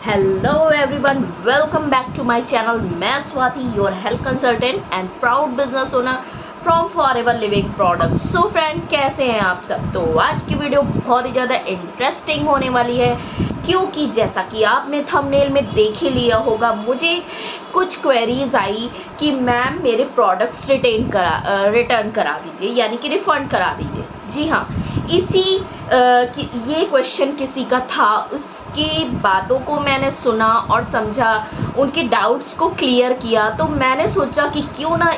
Hello everyone, welcome back to my channel. मैं Swati, your health consultant and proud business owner from Forever Living Products. So friend, कैसे हैं आप सब? तो आज की वीडियो बहुत ही ज़्यादा इंटरेस्टिंग होने वाली है, क्योंकि जैसा कि आपने थंबनेल में देख ही लिया होगा, मुझे कुछ क्वेरीज आई कि मैम मेरे प्रोडक्ट्स रिटर्न करा दीजिए, यानी कि रिफंड करा दीजिए। जी हाँ, ये क्वेश्चन किसी का था, उसकी बातों को मैंने सुना और समझा, उनके डाउट्स को क्लियर किया। तो मैंने सोचा कि क्यों ना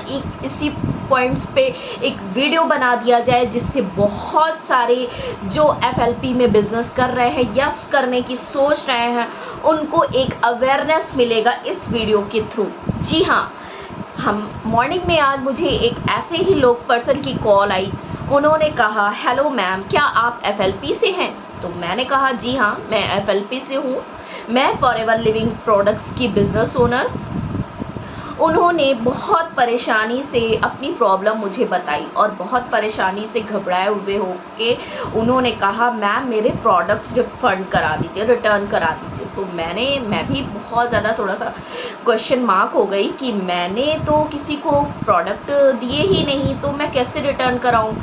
इसी पॉइंट्स पे एक वीडियो बना दिया जाए, जिससे बहुत सारे जो FLP में बिजनेस कर रहे हैं या करने की सोच रहे हैं, उनको एक अवेयरनेस मिलेगा इस वीडियो के थ्रू। जी हाँ, हम मॉर्निंग में आज मुझे एक ऐसे ही लोग पर्सन की कॉल आई। उन्होंने कहा, हेलो मैम, क्या आप FLP से हैं? तो मैंने कहा, जी हाँ, मैं FLP से हूँ, मैं फॉरएवर लिविंग प्रोडक्ट्स की बिजनेस ओनर। उन्होंने बहुत परेशानी से अपनी प्रॉब्लम मुझे बताई और बहुत परेशानी से घबराए हुए होके उन्होंने कहा, मैम मेरे प्रोडक्ट्स रिफंड करा दीजिए, रिटर्न करा दीजिए। तो मैं भी बहुत ज़्यादा थोड़ा सा क्वेश्चन मार्क हो गई कि मैंने तो किसी को प्रोडक्ट दिए ही नहीं, तो मैं कैसे रिटर्न कराऊं?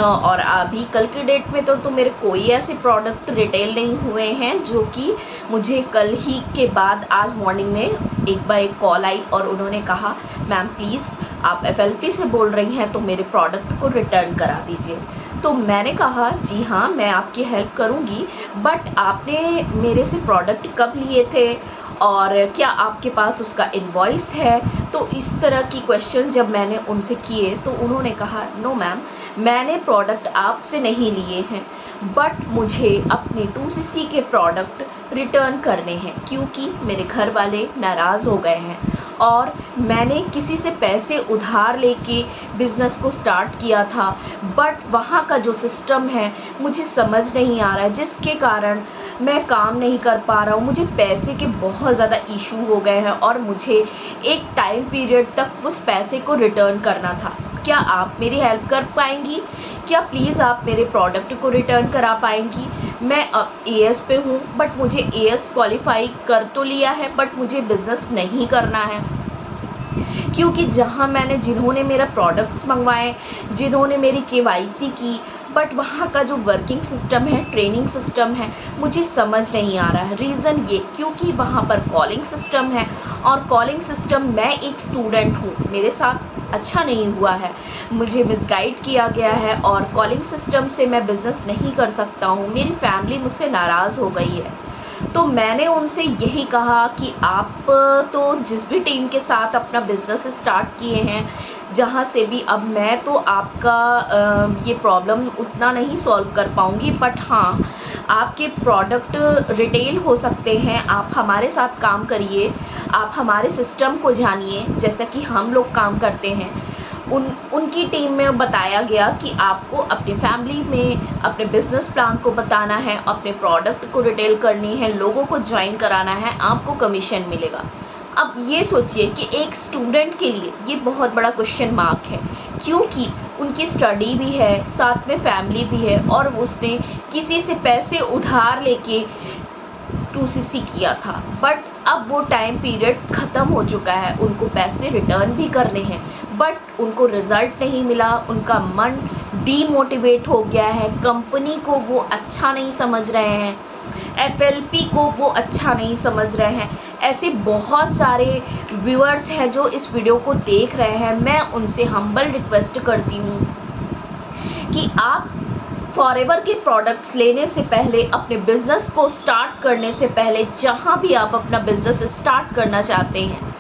और अभी कल की डेट में तो मेरे कोई ऐसे प्रोडक्ट रिटेल नहीं हुए हैं, जो कि मुझे कल ही के बाद आज मॉर्निंग में एक कॉल आई और उन्होंने कहा, मैम प्लीज़ आप FLP से बोल रही हैं, तो मेरे प्रोडक्ट को रिटर्न करा दीजिए। तो मैंने कहा, जी हाँ, मैं आपकी हेल्प करूँगी, बट आपने मेरे से प्रोडक्ट कब लिए थे और क्या आपके पास उसका इनवॉइस है? तो इस तरह की क्वेश्चन जब मैंने उनसे किए तो उन्होंने कहा, नो मैम, मैंने प्रोडक्ट आपसे नहीं लिए हैं, बट मुझे अपने 2CC के प्रोडक्ट रिटर्न करने हैं, क्योंकि मेरे घर वाले नाराज़ हो गए हैं और मैंने किसी से पैसे उधार लेके बिज़नेस को स्टार्ट किया था, बट वहाँ का जो सिस्टम है मुझे समझ नहीं आ रहा है, जिसके कारण मैं काम नहीं कर पा रहा हूँ। मुझे पैसे के बहुत ज़्यादा इशू हो गए हैं और मुझे एक टाइम पीरियड तक उस पैसे को रिटर्न करना था। क्या आप मेरी हेल्प कर पाएंगी? क्या प्लीज़ आप मेरे प्रोडक्ट को रिटर्न करा पाएंगी? मैं अब AS पे हूँ, बट मुझे AS क्वालिफाई कर तो लिया है, बट मुझे बिज़नेस नहीं करना है, क्योंकि जिन्होंने मेरा प्रोडक्ट्स मंगवाए, जिन्होंने मेरी KYC की, बट वहाँ का जो वर्किंग सिस्टम है, ट्रेनिंग सिस्टम है, मुझे समझ नहीं आ रहा है। रीज़न ये, क्योंकि वहाँ पर कॉलिंग सिस्टम है और कॉलिंग सिस्टम, मैं एक स्टूडेंट हूँ, मेरे साथ अच्छा नहीं हुआ है, मुझे मिसगाइड किया गया है और कॉलिंग सिस्टम से मैं बिज़नेस नहीं कर सकता हूँ। मेरी फैमिली मुझसे नाराज़ हो गई है। तो मैंने उनसे यही कहा कि आप तो जिस भी टीम के साथ अपना बिज़नेस स्टार्ट किए हैं, जहाँ से भी, अब मैं तो आपका ये प्रॉब्लम उतना नहीं सॉल्व कर पाऊँगी, बट हाँ, आपके प्रोडक्ट रिटेल हो सकते हैं। आप हमारे साथ काम करिए, आप हमारे सिस्टम को जानिए, जैसा कि हम लोग काम करते हैं। उनकी टीम में बताया गया कि आपको अपनी फैमिली में अपने बिजनेस प्लान को बताना है, अपने प्रोडक्ट को रिटेल करनी है, लोगों को ज्वाइन कराना है, आपको कमीशन मिलेगा। अब ये सोचिए कि एक स्टूडेंट के लिए ये बहुत बड़ा क्वेश्चन मार्क है, क्योंकि उनकी स्टडी भी है, साथ में फैमिली भी है और उसने किसी से पैसे उधार लेके 2CC किया था, बट अब वो टाइम पीरियड ख़त्म हो चुका है, उनको पैसे रिटर्न भी करने हैं, बट उनको रिज़ल्ट नहीं मिला, उनका मन डीमोटिवेट हो गया है, कंपनी को वो अच्छा नहीं समझ रहे हैं, FLP को वो अच्छा नहीं समझ रहे हैं। ऐसे बहुत सारे व्यूअर्स हैं जो इस वीडियो को देख रहे हैं। मैं उनसे हम्बल रिक्वेस्ट करती हूँ कि आप फॉरएवर के प्रोडक्ट्स लेने से पहले, अपने बिज़नेस को स्टार्ट करने से पहले, जहाँ भी आप अपना बिज़नेस स्टार्ट करना चाहते हैं,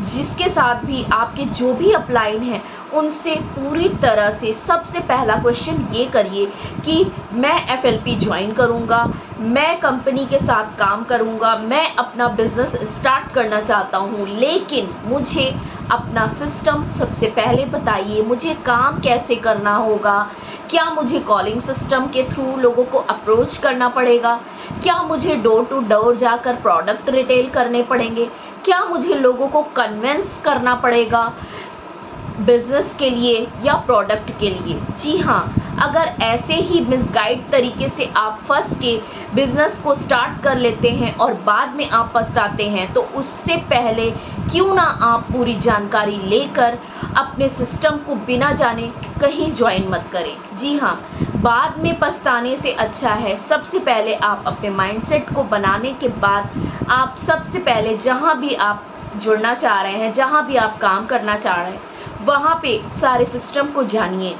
जिसके साथ भी आपके जो भी अपलाइन हैं, उनसे पूरी तरह से सबसे पहला क्वेश्चन ये करिए कि मैं FLP ज्वाइन करूँगा, मैं कंपनी के साथ काम करूँगा, मैं अपना बिज़नेस स्टार्ट करना चाहता हूँ, लेकिन मुझे अपना सिस्टम सबसे पहले बताइए, मुझे काम कैसे करना होगा? क्या मुझे कॉलिंग सिस्टम के थ्रू लोगों को अप्रोच करना पड़ेगा? क्या मुझे डोर टू डोर जाकर प्रोडक्ट रिटेल करने पड़ेंगे? क्या मुझे लोगों को कन्विंस करना पड़ेगा बिजनेस के लिए या प्रोडक्ट के लिए? जी हाँ, अगर ऐसे ही मिसगाइड तरीके से आप फंस के बिजनेस को स्टार्ट कर लेते हैं और बाद में आप पछताते हैं, तो उससे पहले क्यों ना आप पूरी जानकारी लेकर अपने सिस्टम को बिना जाने कहीं ज्वाइन मत करें। जी हाँ, बाद में पछताने से अच्छा है सबसे पहले आप अपने माइंडसेट को बनाने के बाद आप सबसे पहले जहाँ भी आप जुड़ना चाह रहे हैं, जहाँ भी आप काम करना चाह रहे हैं, वहाँ पे सारे सिस्टम को जानिए।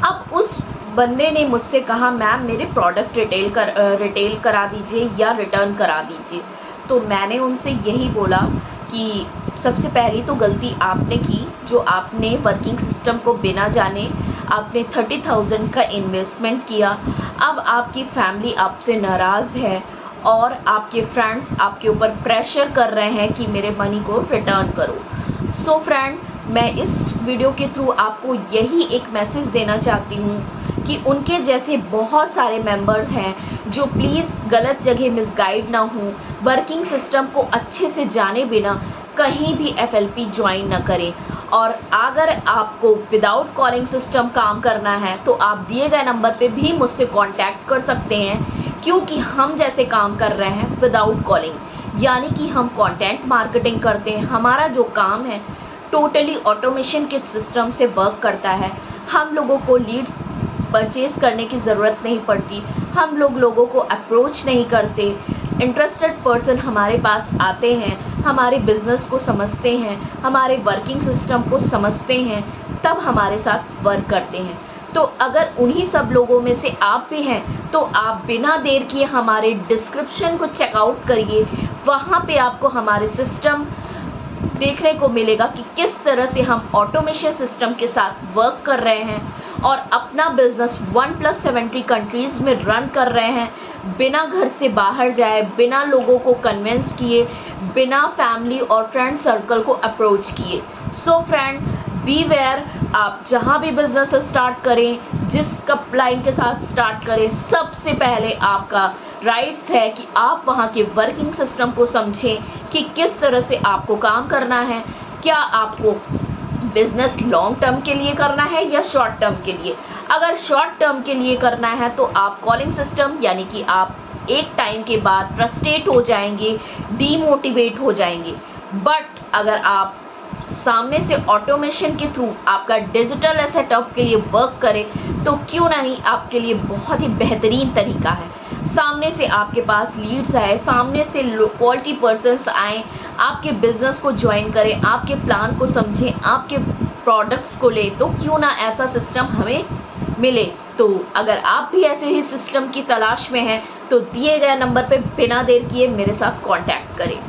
अब उस बंदे ने मुझसे कहा मैम मेरे प्रोडक्ट रिटेल करा दीजिए या रिटर्न करा दीजिए। तो मैंने उनसे यही बोला कि सबसे पहली तो गलती आपने की, जो आपने वर्किंग सिस्टम को बिना जाने आपने 30,000 का इन्वेस्टमेंट किया। अब आपकी फैमिली आपसे नाराज़ है और आपके फ्रेंड्स आपके ऊपर प्रेशर कर रहे हैं कि मेरे मनी को रिटर्न करो। सो फ्रेंड, मैं इस वीडियो के थ्रू आपको यही एक मैसेज देना चाहती हूँ कि उनके जैसे बहुत सारे मेंबर्स हैं जो प्लीज़ गलत जगह मिसगाइड ना हो, वर्किंग सिस्टम को अच्छे से जाने बिना कहीं भी FLP ज्वाइन ना करें। और अगर आपको विदाउट कॉलिंग सिस्टम काम करना है तो आप दिए गए नंबर पे भी मुझसे कांटेक्ट कर सकते हैं, क्योंकि हम जैसे काम कर रहे हैं विदाउट कॉलिंग, यानी कि हम कंटेंट मार्केटिंग करते हैं। हमारा जो काम है टोटली ऑटोमेशन के सिस्टम से वर्क करता है। हम लोगों को लीड्स परचेज करने की ज़रूरत नहीं पड़ती, हम लोगों को अप्रोच नहीं करते। इंटरेस्टेड पर्सन हमारे पास आते हैं, हमारे बिजनेस को समझते हैं, हमारे वर्किंग सिस्टम को समझते हैं, तब हमारे साथ वर्क करते हैं। तो अगर उन्हीं सब लोगों में से आप भी हैं तो आप बिना देर किए हमारे डिस्क्रिप्शन को चेकआउट करिए। वहाँ पे आपको हमारे सिस्टम देखने को मिलेगा कि किस तरह से हम ऑटोमेशन सिस्टम के साथ वर्क कर रहे हैं और अपना बिजनेस 1+70 कंट्रीज़ में रन कर रहे हैं, बिना घर से बाहर जाए, बिना लोगों को कन्विंस किए, बिना फैमिली और फ्रेंड सर्कल को अप्रोच किए। सो फ्रेंड, बी वेयर, आप जहाँ भी बिजनेस स्टार्ट करें, जिस लाइन के साथ स्टार्ट करें, सबसे पहले आपका राइट्स है कि आप वहाँ के वर्किंग सिस्टम को समझें कि किस तरह से आपको काम करना है। क्या आपको बिजनेस लॉन्ग टर्म के लिए करना है या शॉर्ट टर्म के लिए? अगर शॉर्ट टर्म के लिए करना है तो आप कॉलिंग सिस्टम, यानी कि आप एक टाइम के बाद फ्रस्ट्रेट हो जाएंगे, डीमोटिवेट हो जाएंगे। बट अगर आप सामने से ऑटोमेशन के थ्रू आपका डिजिटल सेटअप के लिए वर्क करें तो क्यों नहीं, आपके लिए बहुत ही बेहतरीन तरीका है। सामने से आपके पास लीड्स आए, सामने से क्वालिटी पर्सन्स आए, आपके बिजनेस को ज्वाइन करें, आपके प्लान को समझें, आपके प्रोडक्ट्स को ले, तो क्यों ना ऐसा सिस्टम हमें मिले। तो अगर आप भी ऐसे ही सिस्टम की तलाश में हैं तो दिए गए नंबर पे बिना देर किए मेरे साथ कांटेक्ट करें।